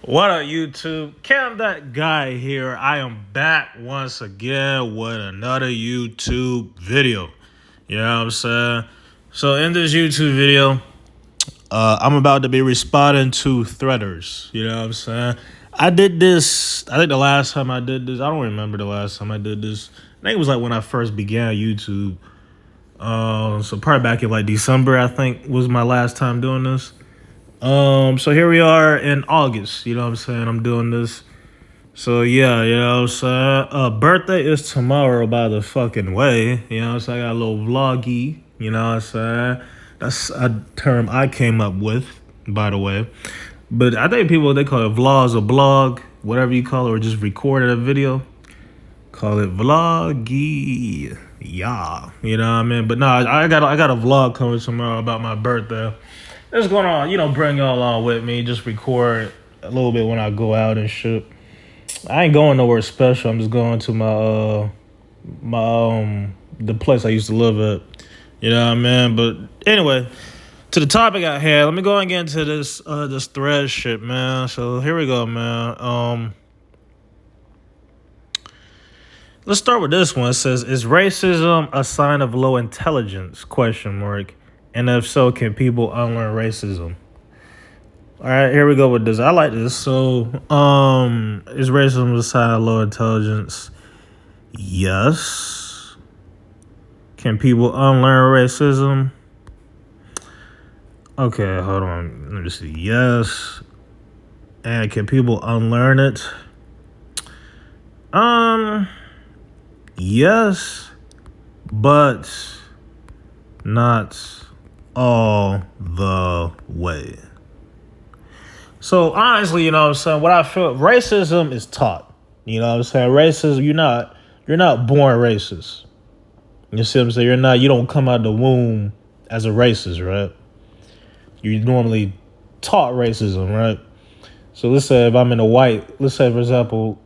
What up, YouTube? Cam, that guy here. I am back once again with another YouTube video. You know what I'm saying? So in this YouTube video, I'm about to be responding to threaders. You know what I'm saying? I did this. I think the last time I did this, I don't remember the last time I did this. I think it was like when I first began YouTube. So probably back in like December, I think was my last time doing this. So here we are in August, you know what I'm saying? I'm doing this. So yeah, you know what I'm saying? Birthday is tomorrow, by the fucking way. You know what I'm saying? I got a little vloggy, you know what I'm saying? That's a term I came up with, by the way. But I think people, they call it vlogs or blog, whatever you call it, or just recorded a video. Call it vloggy. Yeah. You know what I mean? But no, I got a vlog coming tomorrow about my birthday. Just going on, bring y'all along with me. Just record a little bit when I go out and shit. I ain't going nowhere special. I'm just going to the place I used to live at. You know what I mean? But anyway, to the topic I had, let me go and get into this thread shit, man. So here we go, man. Let's start with this one. It says, "Is racism a sign of low intelligence? Question mark. And if so, can people unlearn racism?" All right, here we go with this. I like this. So, is racism a sign of low intelligence? Yes. Can people unlearn racism? Okay, hold on. Let me see. Yes. And can people unlearn it? Yes, but not all the way. So honestly, you know what I'm saying? What I feel, racism is taught. You know what I'm saying? Racism, you're not born racist. You see what I'm saying? You don't come out the womb as a racist, right? You're normally taught racism, right? So let's say if I'm in a white, let's say for example,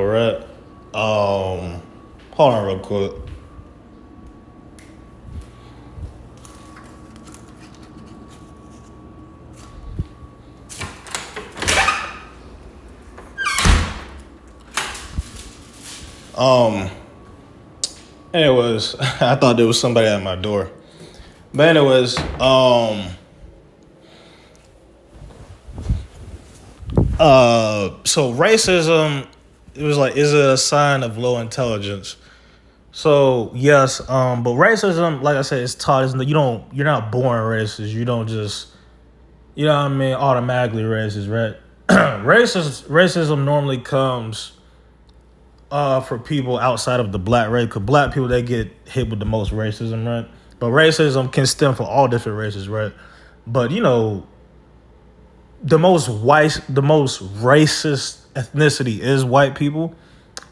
right? Hold on real quick. Anyways, I thought there was somebody at my door. But anyways, so racism, it was like, is it a sign of low intelligence? So yes, but racism, like I said, is taught. You're not born racist. You don't just, you know what I mean, automatically racist, right? Racism normally comes for people outside of the black race, because black people, they get hit with the most racism, right? But racism can stem from all different races, right? But the most racist ethnicity is white people.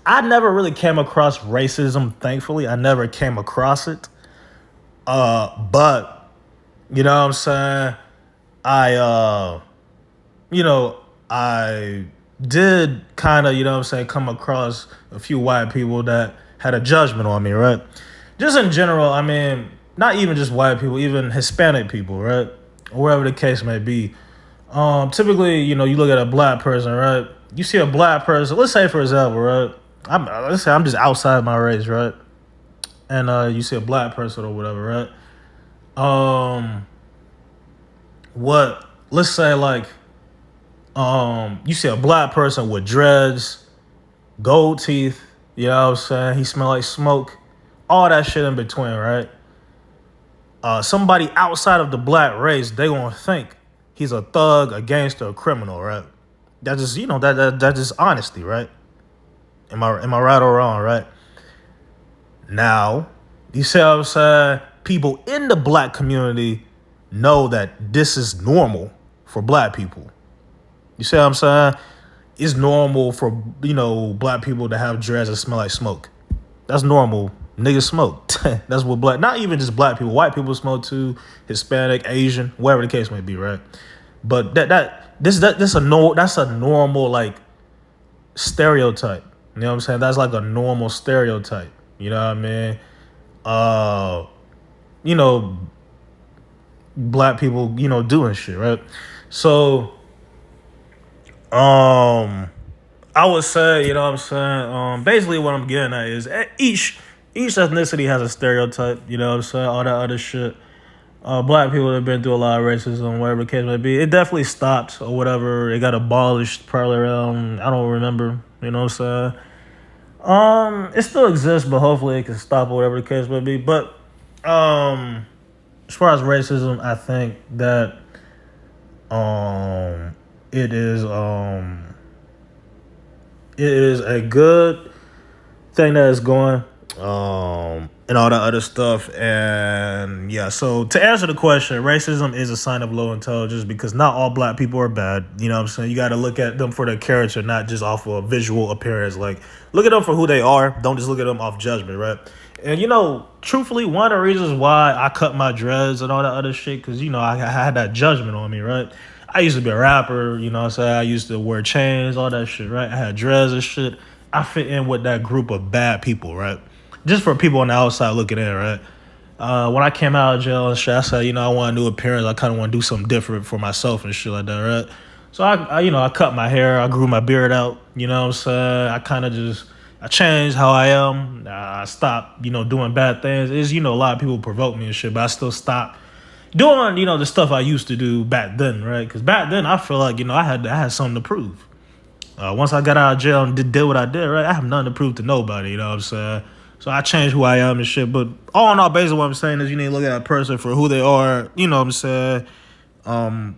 I never really came across racism, thankfully. I never came across it. But you know what I'm saying? I I did kind of, come across a few white people that had a judgment on me, right? Just in general, I mean, not even just white people, even Hispanic people, right? Or wherever the case may be. Typically, you look at a black person, right? You see a black person, let's say for example, right? Let's say I'm just outside my race, right? And you see a black person or whatever, right? What? Let's say like, you see a black person with dreads, gold teeth. You know what I'm saying? He smell like smoke, all that shit in between, right? Somebody outside of the black race, they gonna think he's a thug, a gangster, a criminal, right? That's just that's just honesty, right? Am I right or wrong, right? Now, you see what I'm saying? People in the black community know that this is normal for black people. You see what I'm saying? It's normal for, black people to have dreads that smell like smoke. That's normal. Niggas smoke. That's what not even just black people, white people smoke too, Hispanic, Asian, whatever the case may be, right? But that's a normal like stereotype. You know what I'm saying? That's like a normal stereotype. You know what I mean? Uh, you know, black people, doing shit, right? So, I would say, you know what I'm saying? Basically what I'm getting at is each ethnicity has a stereotype, you know what I'm saying? All that other shit. Black people have been through a lot of racism, whatever the case may be. It definitely stopped or whatever. It got abolished probably around, I don't remember, you know what I'm saying? It still exists, but hopefully it can stop or whatever the case may be. But as far as racism, I think that it is a good thing that is going, and all that other stuff. And yeah, so to answer the question, racism is a sign of low intelligence because not all black people are bad. You know what I'm saying? You got to look at them for their character, not just off of visual appearance. Like, look at them for who they are. Don't just look at them off judgment, right? And truthfully, one of the reasons why I cut my dreads and all that other shit, because I had that judgment on me, right? I used to be a rapper, you know what I'm saying? I used to wear chains, all that shit, right? I had dreads and shit. I fit in with that group of bad people, right? Just for people on the outside looking in, right? When I came out of jail and shit, I said, I want a new appearance. I kind of want to do something different for myself and shit like that, right? So I cut my hair. I grew my beard out. You know what I'm saying? I kind of I changed how I am. I stopped, doing bad things. A lot of people provoke me and shit, but I still stopped doing, the stuff I used to do back then, right? Because back then I feel like, I had something to prove. Once I got out of jail and did what I did, right, I have nothing to prove to nobody, you know what I'm saying? So I changed who I am and shit. But all in all, basically what I'm saying is you need to look at a person for who they are, you know what I'm saying,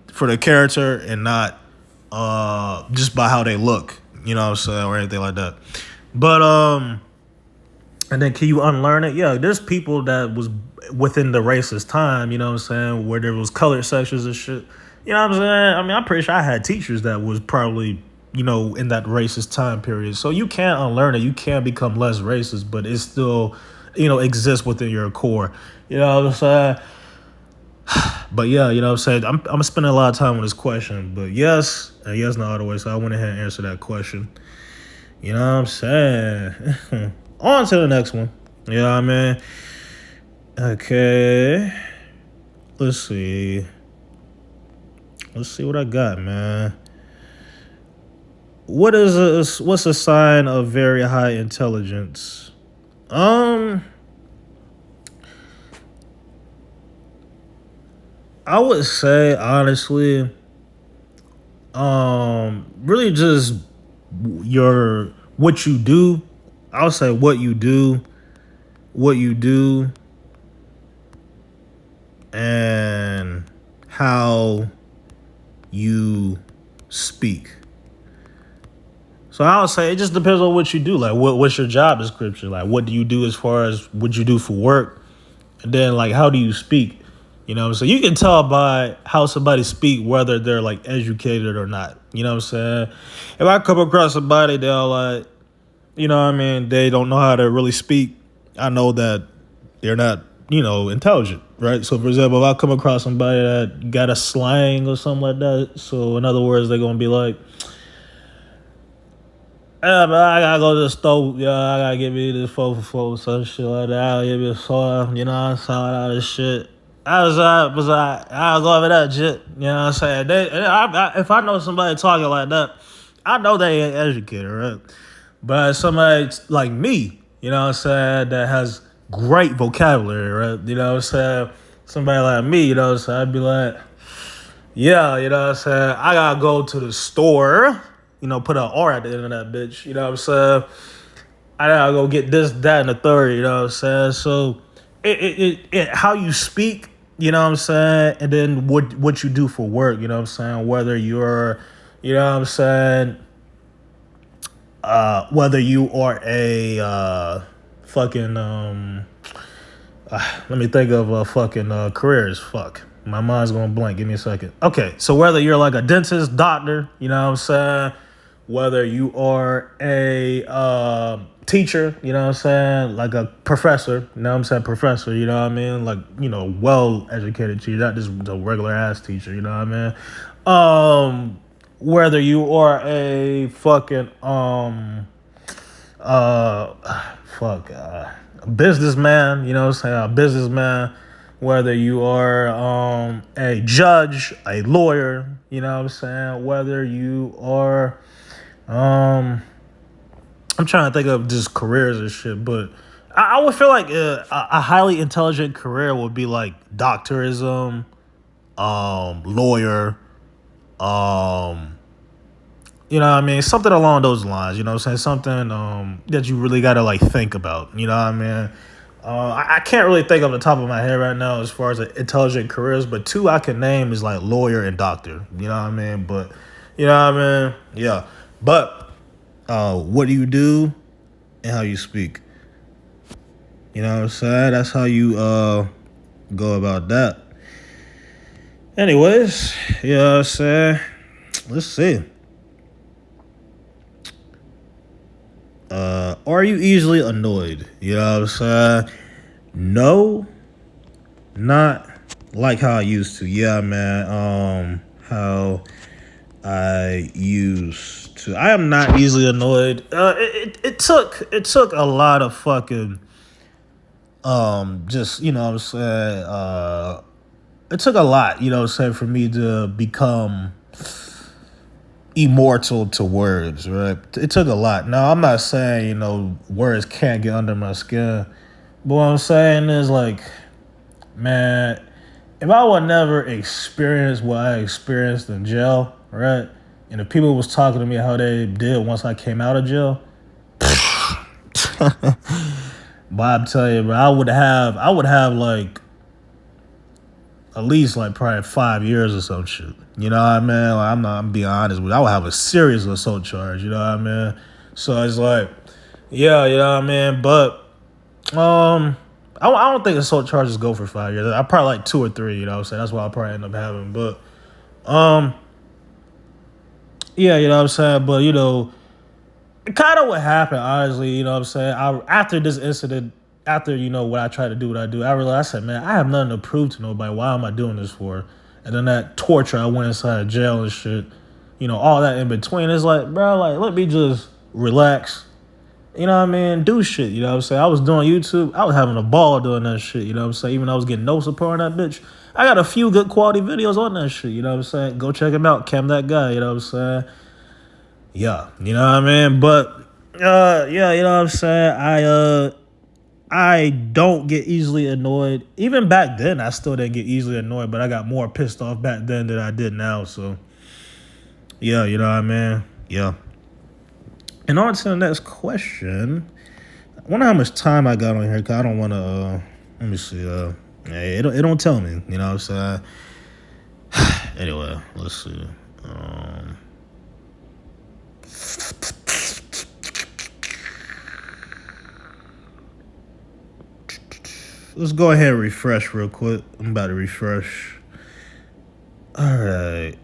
for their character and not just by how they look, you know what I'm saying, or anything like that. But, and then can you unlearn it? Yeah, there's people that was within the racist time, you know what I'm saying, where there was colored sections and shit. You know what I'm saying? I mean, I'm pretty sure I had teachers that was probably, in that racist time period. So you can't unlearn it. You can't become less racist, but it still, exists within your core. You know what I'm saying? But yeah, you know what I'm saying? I'm spending a lot of time on this question, but yes, and yes, not all the way. So I went ahead and answered that question. You know what I'm saying? On to the next one. You know what I mean? Okay. Let's see what I got, man. What's a sign of very high intelligence? I would say honestly, really just what you do. I would say what you do, and how you speak. So I would say it just depends on what you do. Like, what's your job description? Like, what do you do as far as what you do for work? And then, like, how do you speak? So you can tell by how somebody speak whether they're, like, educated or not. You know what I'm saying? If I come across somebody, they're like, they don't know how to really speak, I know that they're not, intelligent, right? So, for example, if I come across somebody that got a slang or something like that, so in other words, they're going to be like, yeah, but I gotta go to the store. Yeah, I gotta get me this 4 for 4, some shit like that. I'll give me a soda, I saw all this shit. I'll go over that shit. You know what I'm saying? If I know somebody talking like that, I know they ain't educated, right? But somebody like me, you know what I'm saying, that has great vocabulary, right? You know what I'm saying? Somebody like me, you know what I'm saying? I'd be like, yeah, you know what I'm saying? I gotta go to the store. Put an R at the end of that bitch. You know what I'm saying? I gotta go get this, that, and the third. You know what I'm saying? So, how you speak. You know what I'm saying? And then what you do for work. You know what I'm saying? Whether you're, you know what I'm saying? Whether you are a fucking let me think of a fucking careers. Fuck. My mind's going blank. Give me a second. Okay, so whether you're like a dentist, doctor, you know what I'm saying? Whether you are a teacher, you know what I'm saying? Like a professor, you know what I'm saying? Professor, you know what I mean? Like, well-educated teacher, not just a regular-ass teacher, you know what I mean? Whether you are a fucking, a businessman, you know what I'm saying? A businessman, whether you are a judge, a lawyer, you know what I'm saying? Whether you are, um, I'm trying to think of just careers and shit, but I would feel like a highly intelligent career would be like doctorism, lawyer, um, you know what I mean? Something along those lines, you know what I'm saying? Something that you really got to like think about, you know what I mean? I can't really think off the top of my head right now as far as intelligent careers, but two I can name is like lawyer and doctor, you know what I mean? But, you know what I mean? Yeah. But what do you do and how you speak? You know what I'm saying? That's how you go about that. Anyways, you know what I'm saying? Let's see. Are you easily annoyed? You know what I'm saying? No, not like how I used to. Yeah, man. How I used to. I am not easily annoyed. It took a lot of fucking just you know what I'm saying. It took a lot, you know what I'm saying, for me to become immortal to words, right? It took a lot. Now, I'm not saying, you know, words can't get under my skin. But what I'm saying is, like, man, if I would never experience what I experienced in jail, right? And if people was talking to me how they did once I came out of jail, but I'm telling you, bro, I would have like at least like probably 5 years or some shit. You know what I mean? Like, I'm being honest with you. I would have a serious assault charge, you know what I mean? So it's like, yeah, you know what I mean? But I don't think assault charges go for 5 years. I probably like 2 or 3, you know what I'm saying? That's what I'll probably end up having. But um yeah, you know what I'm saying? But you know, kind of what happened, honestly, you know what I'm saying? After this incident, after, you know, what I try to do, what I do, I realized, I said, man, I have nothing to prove to nobody. Why am I doing this for? And then that torture, I went inside of jail and shit, you know, all that in between. It's like, bro, like, let me just relax. You know what I mean? Do shit, you know what I'm saying? I was doing YouTube. I was having a ball doing that shit, you know what I'm saying? Even though I was getting no support on that bitch. I got a few good quality videos on that shit, you know what I'm saying? Go check them out. Cam that guy, you know what I'm saying? Yeah, you know what I mean? But yeah, you know what I'm saying? I don't get easily annoyed. Even back then I still didn't get easily annoyed, but I got more pissed off back then than I did now. So yeah, you know what I mean? Yeah. And on to the next question. I wonder how much time I got on here, cause I don't wanna let me see, it don't tell me, you know what I'm saying? Anyway, let's see. Um Let's go ahead and refresh real quick. I'm about to refresh. All right.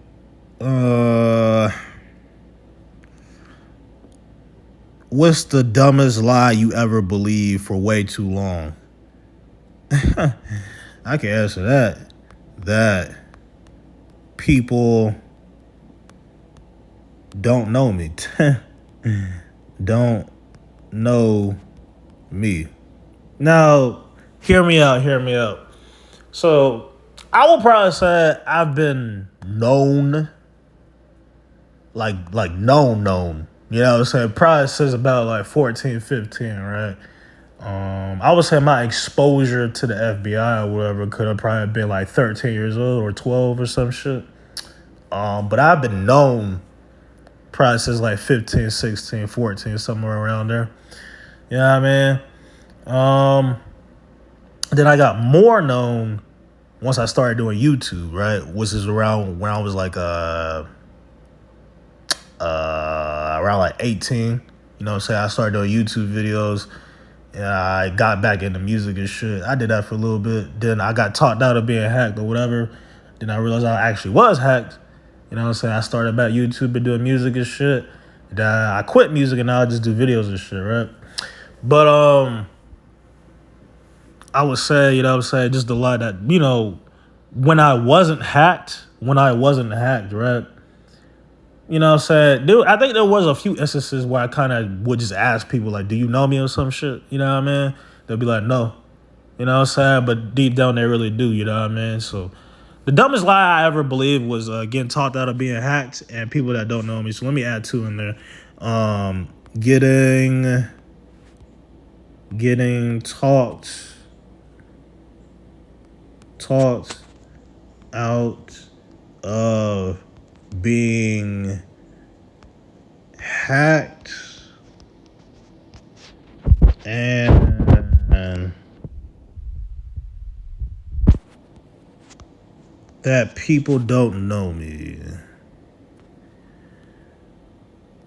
What's the dumbest lie you ever believed for way too long? I can answer that. That people don't know me. Don't know me. Now, hear me out, hear me out. So, I will probably say I've been known, like known. You know what I'm saying? Probably since about like 14, 15, right? I would say my exposure to the FBI or whatever could have probably been like 13 years old or 12 or some shit. But I've been known probably since like 15, 16, 14, somewhere around there. You know what I mean? Then I got more known once I started doing YouTube, right? Which is around when I was like around like 18. You know what I'm saying? I started doing YouTube videos and I got back into music and shit. I did that for a little bit. Then I got talked out of being hacked or whatever. Then I realized I actually was hacked. You know what I'm saying? I started back YouTube and doing music and shit. Then I quit music and now I just do videos and shit, right? But I would say, you know what I'm saying, just a lot that, you know, when I wasn't hacked, right? You know what I'm saying? Dude, I think there was a few instances where I kind of would just ask people, like, do you know me or some shit? You know what I mean? They'll be like, no. You know what I'm saying? But deep down, they really do. You know what I mean? So the dumbest lie I ever believed was getting talked out of being hacked and people that don't know me. So let me add two in there. Getting talked out of being hacked and that people don't know me.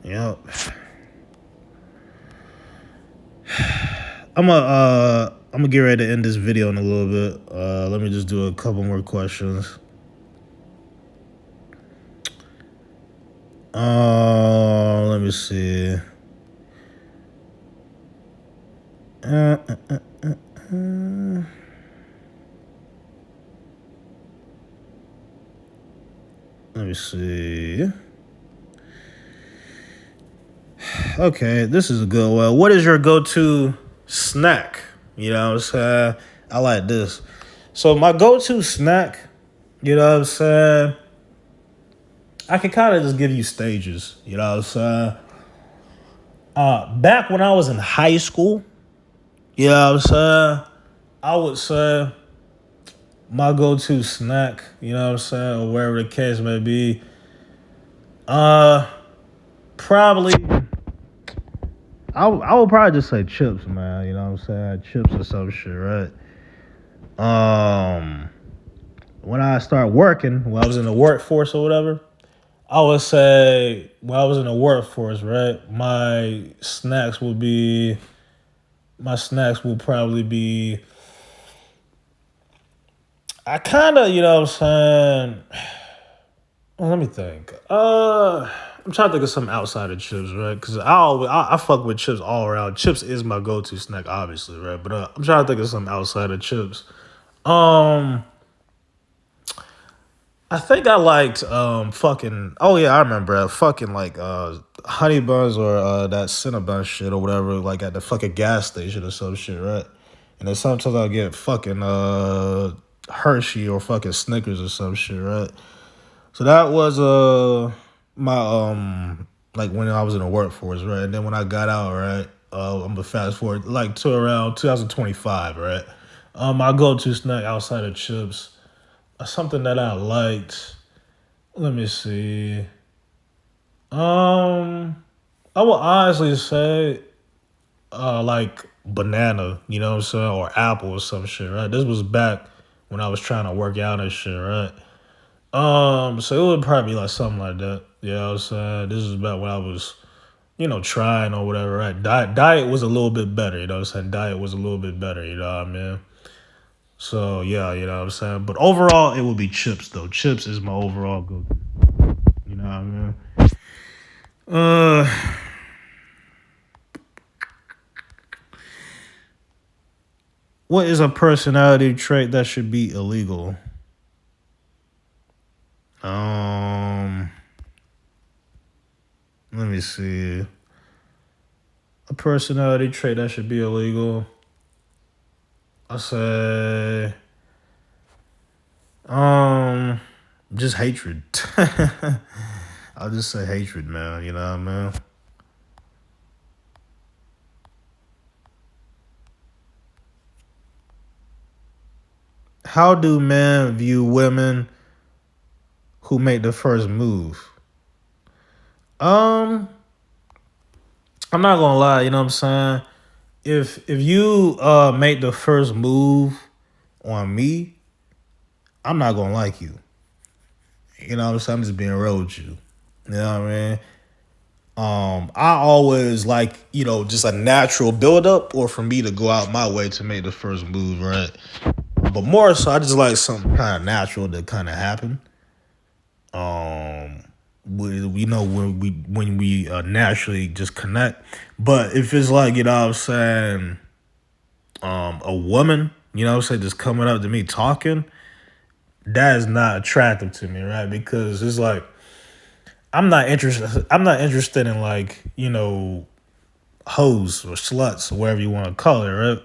Yep. I'm gonna get ready to end this video in a little bit. Let me just do a couple more questions. Let me see. Let me see. Okay, this is a good one. What is your go-to snack? You know what I'm saying? I like this. So my go-to snack, you know what I'm saying? I can kind of just give you stages. You know what I'm saying? Back when I was in high school, you know what I'm saying? I would say my go-to snack, you know what I'm saying, or wherever the case may be, probably, I would probably just say chips, man. You know what I'm saying? Chips or some shit, right? When I started working, when I was in the workforce or whatever, I would say when I was in the workforce, right, my snacks will probably be, I kind of, you know what I'm saying, let me think. I'm trying to think of something outside of chips, right? Because I fuck with chips all around. Chips is my go-to snack, obviously, right? But I'm trying to think of something outside of chips. I think I liked fucking, oh yeah, I remember fucking like honey buns or that Cinnabon shit or whatever, like at the fucking gas station or some shit, right? And then sometimes I'll get fucking Hershey or fucking Snickers or some shit, right? So that was my like when I was in the workforce, right? And then when I got out, right, I'm gonna fast forward like to around 2025, right? My go-to snack outside of chips, something that I liked. Let me see. I will honestly say, like banana, you know what I'm saying, or apple or some shit, right? This was back when I was trying to work out and shit, right? So it would probably be like something like that. You know what I'm saying? This is about when I was, you know, trying or whatever, right? Diet was a little bit better, you know what I'm saying? Diet was a little bit better, you know what I mean? So yeah, you know what I'm saying? But overall it would be chips though. Chips is my overall go-to. You know what I mean? What is a personality trait that should be illegal? Let me see. A personality trait that should be illegal. I say, just hatred. I'll just say hatred, man. You know what I mean? How do men view women who make the first move? I'm not gonna lie. You know what I'm saying? If you make the first move on me, I'm not gonna like you. You know what I'm saying? I'm just being real with you. You know what I mean? I always like, you know, just a natural buildup or for me to go out my way to make the first move, right? But more so, I just like something kind of natural to kind of happen. You know, when we naturally just connect. But if it's like, you know what I'm saying, a woman, you know what I'm saying, just coming up to me talking, that is not attractive to me, right? Because it's like, I'm not interested. I'm not interested in like hoes or sluts or whatever you want to call it, right?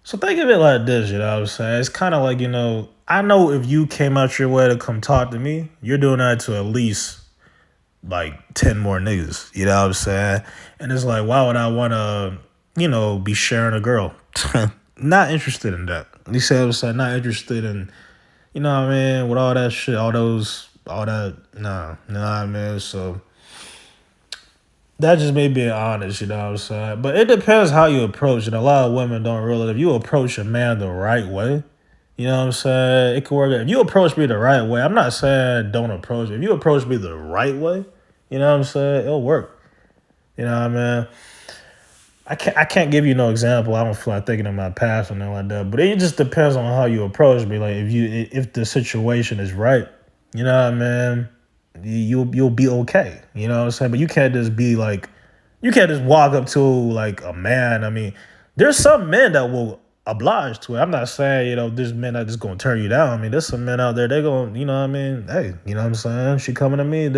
So think of it like this, you know what I'm saying? It's kind of like I know if you came out your way to come talk to me, you're doing that to at least like 10 more niggas, you know what I'm saying? And it's like, why would I want to, be sharing a girl? Not interested in that. You see what I'm saying? Not interested in, what I mean, with all that shit, all that, nah, you know what I mean? So that just me being honest, you know what I'm saying? But it depends how you approach it. A lot of women don't realize if you approach a man the right way, you know what I'm saying? It can work. If you approach me the right way, I'm not saying don't approach me. If you approach me the right way, you know what I'm saying? It'll work. You know what I mean? I can't give you no example. I don't feel like thinking of my past or nothing like that. But it just depends on how you approach me. Like if the situation is right, you know what I mean? You'll be okay. You know what I'm saying? But you can't just be like you can't just walk up to like a man. I mean, there's some men that will oblige to it. I'm not saying, there's men that just gonna turn you down. I mean, there's some men out there, they gonna, you know what I mean? Hey, you know what I'm saying? She coming to me.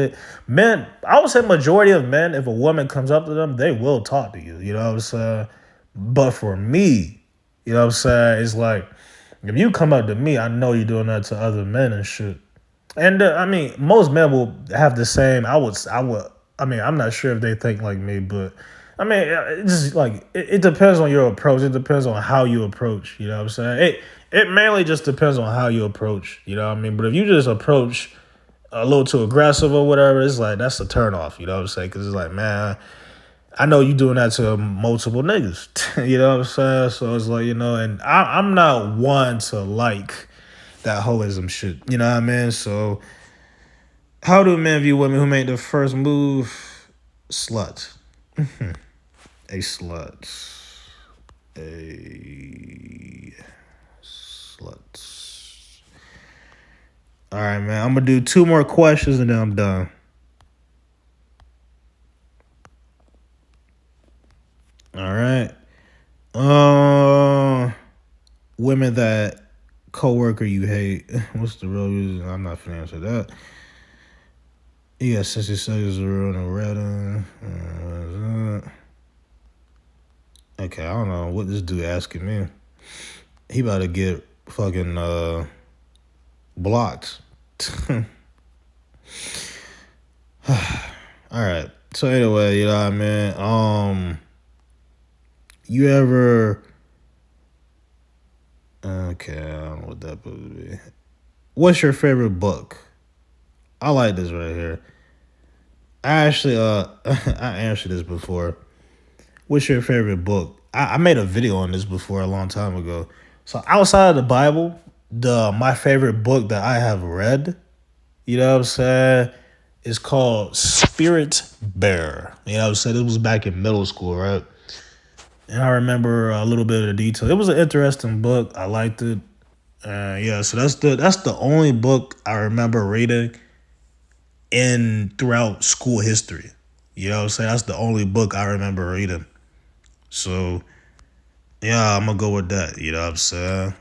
Men, I would say majority of men, if a woman comes up to them, they will talk to you. You know what I'm saying? But for me, you know what I'm saying? It's like, if you come up to me, I know you're doing that to other men and shit. And I mean, most men will have the same. I would. I mean, I'm not sure if they think like me, but I mean, it's just like it depends on your approach. It depends on how you approach. You know what I'm saying? It mainly just depends on how you approach. You know what I mean? But if you just approach a little too aggressive or whatever, it's like that's a turn off. You know what I'm saying? Because it's like, man, I know you doing that to multiple niggas. You know what I'm saying? So it's like, and I'm not one to like that hoism shit. You know what I mean? So how do men view women who make the first move? Slut. A slut. A slut. All right, man. I'm gonna do two more questions and then I'm done. All right. Women that coworker you hate. What's the real reason? I'm not finna answer that. You got 60 seconds to run a red. Okay, I don't know what this dude asking me. He about to get fucking blocked. All right. So anyway, you know what I mean? You ever okay, I don't know what that would be. What's your favorite book? I like this right here. I actually I answered this before. What's your favorite book? I made a video on this before a long time ago. So outside of the Bible, my favorite book that I have read, you know what I'm saying, is called Spirit Bear. You know what I'm saying? It was back in middle school, right? And I remember a little bit of the detail. It was an interesting book. I liked it. Yeah, so that's the only book I remember reading in throughout school history. You know what I'm saying? That's the only book I remember reading. So yeah, I'm gonna go with that. You know what I'm saying?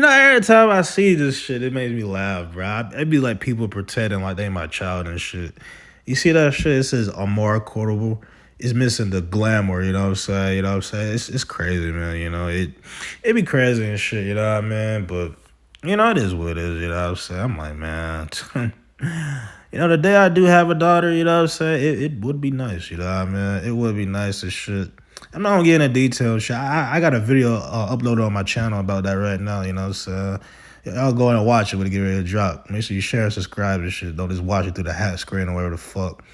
Every time I see this shit, it makes me laugh, bro. It'd be like people pretending like they my child and shit. You see that shit? It says Amar Quotable. It's missing the glamour, you know what I'm saying? You know what I'm saying? It's crazy, man. It be crazy and shit, you know what I mean? But it is what it is, you know what I'm saying? I'm like, man, the day I do have a daughter, you know what I'm saying? It would be nice, you know what I mean? It would be nice as shit. I'm not gonna get into details. Shit. I got a video uploaded on my channel about that right now, you know, so y'all go and watch it when it get ready to drop. Make sure you share and subscribe and shit. Don't just watch it through the hat screen or whatever the fuck.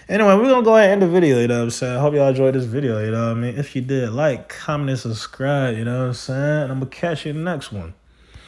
Anyway, we're gonna go ahead and end the video, you know what I'm saying? I hope y'all enjoyed this video, you know what I mean? If you did, like, comment, and subscribe, you know what I'm saying? And I'm gonna catch you in the next one.